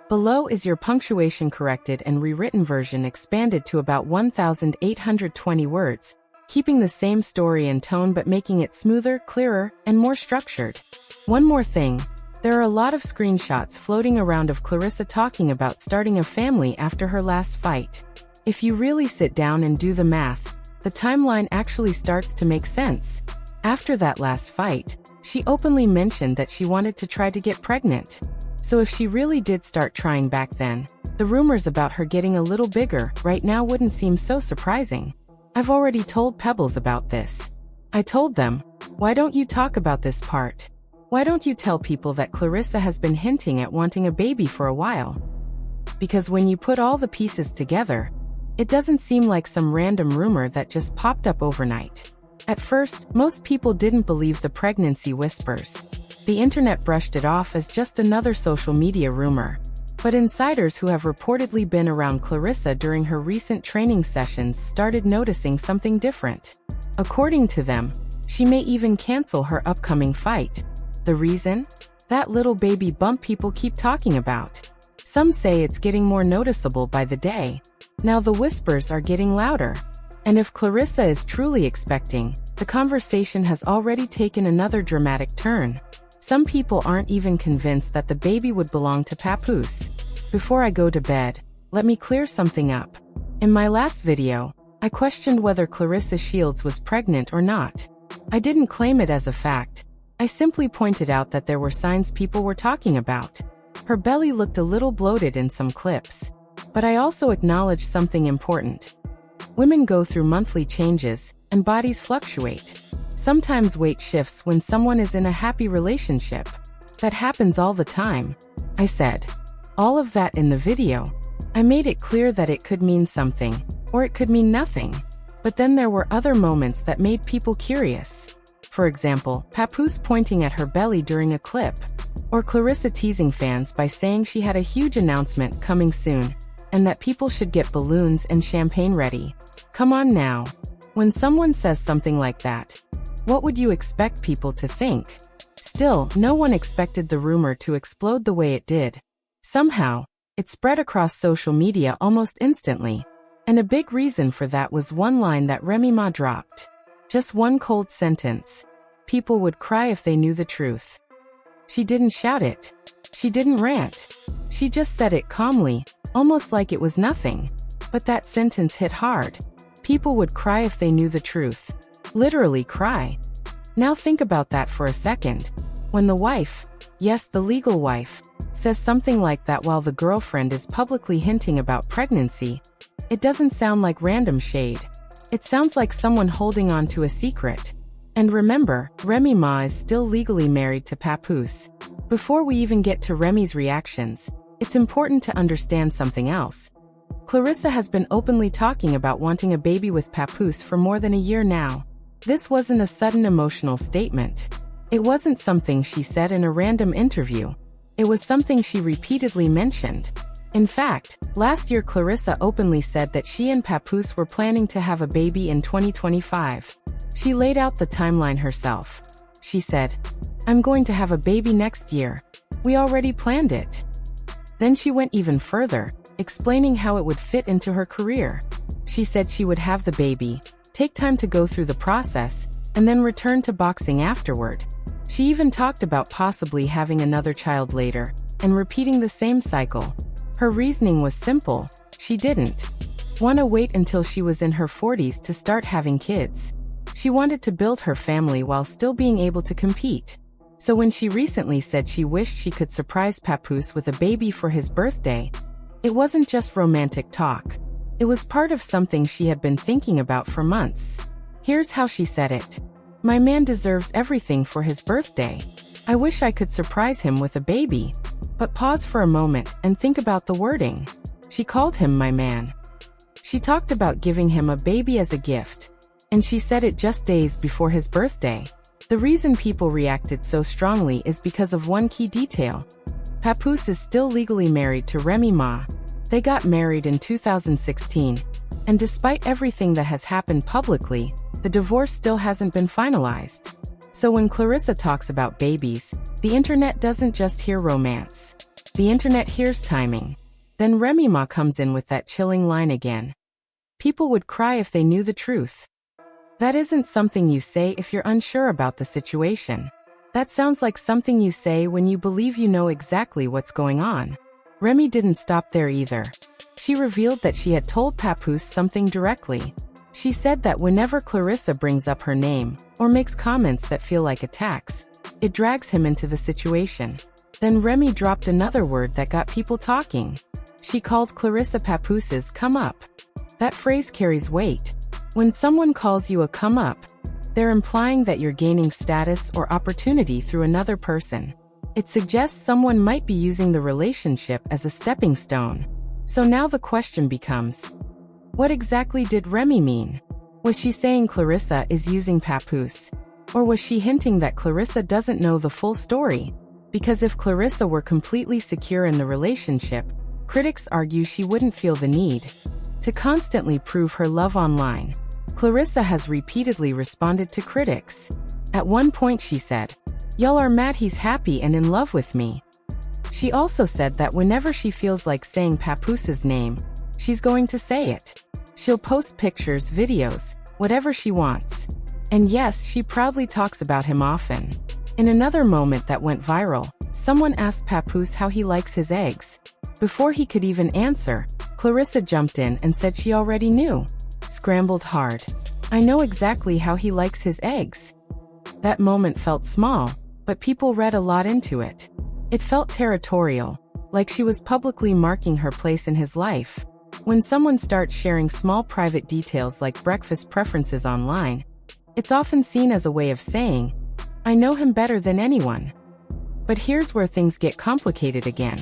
Below is your punctuation corrected and rewritten version expanded to about 1,820 words, keeping the same story and tone but making it smoother, clearer, and more structured. One more thing. There are a lot of screenshots floating around of Claressa talking about starting a family after her last fight. If you really sit down and do the math, the timeline actually starts to make sense. After that last fight, she openly mentioned that she wanted to try to get pregnant. So if she really did start trying back then, the rumors about her getting a little bigger right now wouldn't seem so surprising. I've already told Pebbles about this. I told them, why don't you talk about this part? Why don't you tell people that Claressa has been hinting at wanting a baby for a while? Because when you put all the pieces together, it doesn't seem like some random rumor that just popped up overnight. At first, most people didn't believe the pregnancy whispers. The internet brushed it off as just another social media rumor. But insiders who have reportedly been around Claressa during her recent training sessions started noticing something different. According to them, she may even cancel her upcoming fight. The reason? That little baby bump people keep talking about. Some say it's getting more noticeable by the day. Now the whispers are getting louder. And if Claressa is truly expecting, the conversation has already taken another dramatic turn. Some people aren't even convinced that the baby would belong to Papoose. Before I go to bed, let me clear something up. In my last video, I questioned whether Claressa Shields was pregnant or not. I didn't claim it as a fact. I simply pointed out that there were signs people were talking about. Her belly looked a little bloated in some clips. But I also acknowledged something important. Women go through monthly changes, and bodies fluctuate. Sometimes weight shifts when someone is in a happy relationship. That happens all the time. I said. All of that in the video. I made it clear that it could mean something, or it could mean nothing. But then there were other moments that made people curious. For example, Papoose pointing at her belly during a clip. Or Claressa teasing fans by saying she had a huge announcement coming soon, and that people should get balloons and champagne ready. Come on now. When someone says something like that, what would you expect people to think? Still, no one expected the rumor to explode the way it did. Somehow, it spread across social media almost instantly. And a big reason for that was one line that Remy Ma dropped. Just one cold sentence. People would cry if they knew the truth. She didn't shout it. She didn't rant. She just said it calmly, almost like it was nothing. But that sentence hit hard. People would cry if they knew the truth. Literally cry. Now think about that for a second. When the wife, yes, the legal wife, says something like that while the girlfriend is publicly hinting about pregnancy, it doesn't sound like random shade. It sounds like someone holding on to a secret. And remember, Remy Ma is still legally married to Papoose. Before we even get to Remy's reactions, it's important to understand something else. Claressa has been openly talking about wanting a baby with Papoose for more than a year now. This wasn't a sudden emotional statement. It wasn't something she said in a random interview. It was something she repeatedly mentioned. In fact, last year Claressa openly said that she and Papoose were planning to have a baby in 2025. She laid out the timeline herself. She said, "I'm going to have a baby next year. We already planned it." Then she went even further, explaining how it would fit into her career. She said she would have the baby, take time to go through the process, and then return to boxing afterward. She even talked about possibly having another child later, and repeating the same cycle. Her reasoning was simple. She didn't want to wait until she was in her 40s to start having kids. She wanted to build her family while still being able to compete. So when she recently said she wished she could surprise Papoose with a baby for his birthday, it wasn't just romantic talk. It was part of something she had been thinking about for months. Here's how she said it. "My man deserves everything for his birthday. I wish I could surprise him with a baby." But pause for a moment and think about the wording. She called him my man. She talked about giving him a baby as a gift. And she said it just days before his birthday. The reason people reacted so strongly is because of one key detail. Papoose is still legally married to Remy Ma. They got married in 2016. And despite everything that has happened publicly, the divorce still hasn't been finalized. So when Claressa talks about babies, the internet doesn't just hear romance. The internet hears timing. Then Remy Ma comes in with that chilling line again. People would cry if they knew the truth. That isn't something you say if you're unsure about the situation. That sounds like something you say when you believe you know exactly what's going on. Remy didn't stop there either. She revealed that she had told Papoose something directly. She said that whenever Claressa brings up her name, or makes comments that feel like attacks, it drags him into the situation. Then Remy dropped another word that got people talking. She called Claressa Papoose's come up. That phrase carries weight. When someone calls you a come up, they're implying that you're gaining status or opportunity through another person. It suggests someone might be using the relationship as a stepping stone. So now the question becomes, what exactly did Remy mean? Was she saying Claressa is using Papoose? Or was she hinting that Claressa doesn't know the full story? Because if Claressa were completely secure in the relationship, critics argue she wouldn't feel the need to constantly prove her love online. Claressa has repeatedly responded to critics. At one point she said, "Y'all are mad he's happy and in love with me." She also said that whenever she feels like saying Papoose's name, she's going to say it. She'll post pictures, videos, whatever she wants. And yes, she proudly talks about him often. In another moment that went viral, someone asked Papoose how he likes his eggs. Before he could even answer, Claressa jumped in and said she already knew. Scrambled hard. "I know exactly how he likes his eggs." That moment felt small, but people read a lot into it. It felt territorial, like she was publicly marking her place in his life. When someone starts sharing small private details like breakfast preferences online, it's often seen as a way of saying, "I know him better than anyone." But here's where things get complicated again.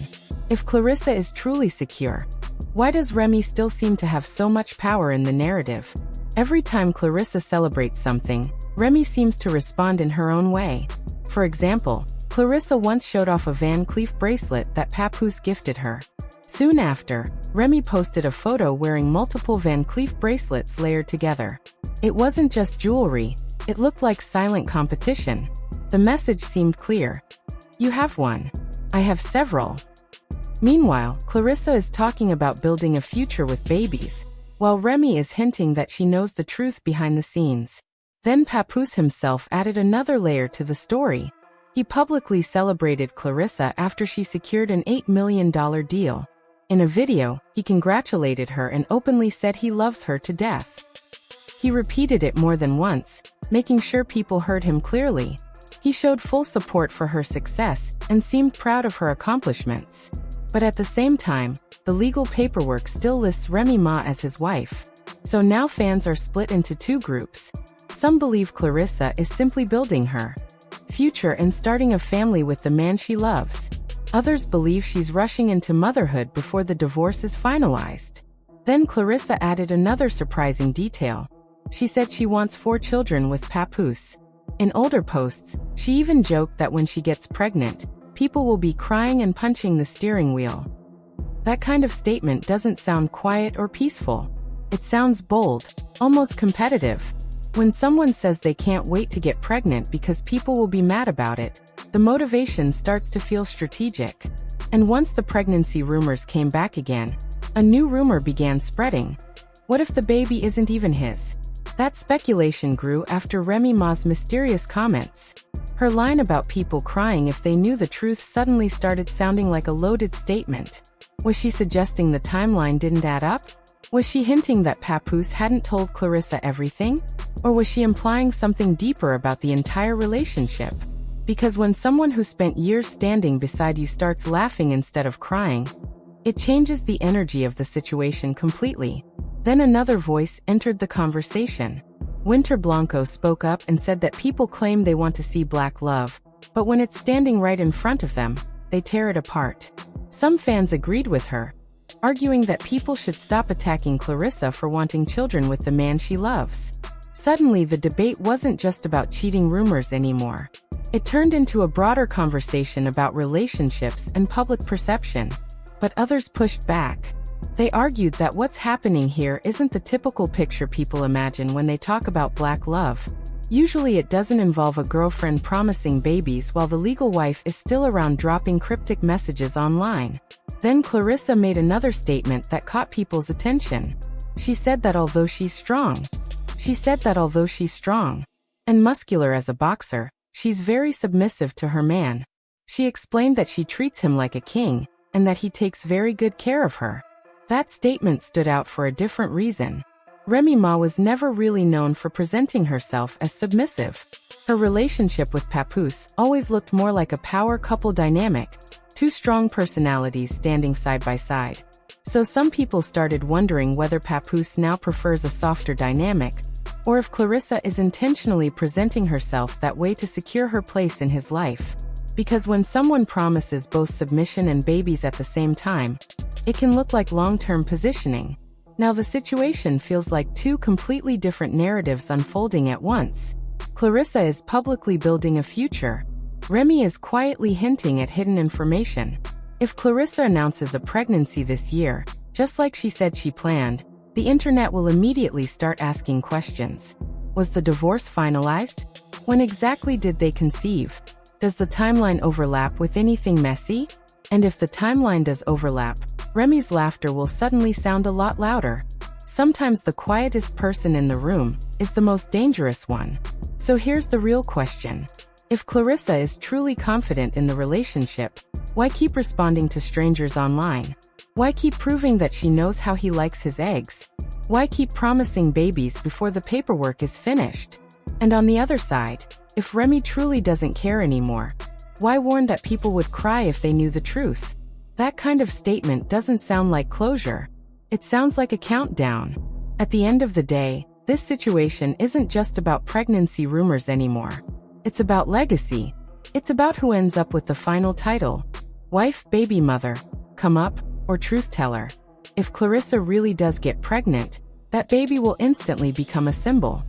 If Claressa is truly secure, why does Remy still seem to have so much power in the narrative? Every time Claressa celebrates something, Remy seems to respond in her own way. For example, Claressa once showed off a Van Cleef bracelet that Papoose gifted her. Soon after, Remy posted a photo wearing multiple Van Cleef bracelets layered together. It wasn't just jewelry, it looked like silent competition. The message seemed clear. "You have one. I have several." Meanwhile, Claressa is talking about building a future with babies, while Remy is hinting that she knows the truth behind the scenes. Then Papoose himself added another layer to the story. He publicly celebrated Claressa after she secured an $8 million deal. In a video, he congratulated her and openly said he loves her to death. He repeated it more than once, making sure people heard him clearly. He showed full support for her success and seemed proud of her accomplishments. But at the same time, the legal paperwork still lists Remy Ma as his wife. So now fans are split into two groups. Some believe Claressa is simply building her future and starting a family with the man she loves. Others believe she's rushing into motherhood before the divorce is finalized. Then Claressa added another surprising detail. She said she wants 4 children with Papoose. In older posts, she even joked that when she gets pregnant, people will be crying and punching the steering wheel. That kind of statement doesn't sound quiet or peaceful. It sounds bold, almost competitive. When someone says they can't wait to get pregnant because people will be mad about it, the motivation starts to feel strategic. And once the pregnancy rumors came back again, a new rumor began spreading. What if the baby isn't even his? That speculation grew after Remy Ma's mysterious comments. Her line about people crying if they knew the truth suddenly started sounding like a loaded statement. Was she suggesting the timeline didn't add up? Was she hinting that Papoose hadn't told Claressa everything? Or was she implying something deeper about the entire relationship? Because when someone who spent years standing beside you starts laughing instead of crying, it changes the energy of the situation completely. Then another voice entered the conversation. Winter Blanco spoke up and said that people claim they want to see black love, but when it's standing right in front of them, they tear it apart. Some fans agreed with her, arguing that people should stop attacking Claressa for wanting children with the man she loves. Suddenly, the debate wasn't just about cheating rumors anymore. It turned into a broader conversation about relationships and public perception. But others pushed back. They argued that what's happening here isn't the typical picture people imagine when they talk about black love. Usually it doesn't involve a girlfriend promising babies while the legal wife is still around dropping cryptic messages online. Then Claressa made another statement that caught people's attention. She said that although she's strong and muscular as a boxer, she's very submissive to her man. She explained that she treats him like a king and that he takes very good care of her. That statement stood out for a different reason. Remy Ma was never really known for presenting herself as submissive. Her relationship with Papoose always looked more like a power couple dynamic, two strong personalities standing side by side. So some people started wondering whether Papoose now prefers a softer dynamic, or if Claressa is intentionally presenting herself that way to secure her place in his life. Because when someone promises both submission and babies at the same time, it can look like long-term positioning. Now the situation feels like two completely different narratives unfolding at once. Claressa is publicly building a future. Remy is quietly hinting at hidden information. If Claressa announces a pregnancy this year, just like she said she planned, the internet will immediately start asking questions. Was the divorce finalized? When exactly did they conceive? Does the timeline overlap with anything messy? And if the timeline does overlap, Remy's laughter will suddenly sound a lot louder. Sometimes the quietest person in the room is the most dangerous one. So here's the real question. If Claressa is truly confident in the relationship, why keep responding to strangers online? Why keep proving that she knows how he likes his eggs? Why keep promising babies before the paperwork is finished? And on the other side, if Remy truly doesn't care anymore, why warn that people would cry if they knew the truth? That kind of statement doesn't sound like closure. It sounds like a countdown. At the end of the day, this situation isn't just about pregnancy rumors anymore. It's about legacy. It's about who ends up with the final title. Wife, baby mother, come up, or truth teller. If Claressa really does get pregnant, that baby will instantly become a symbol.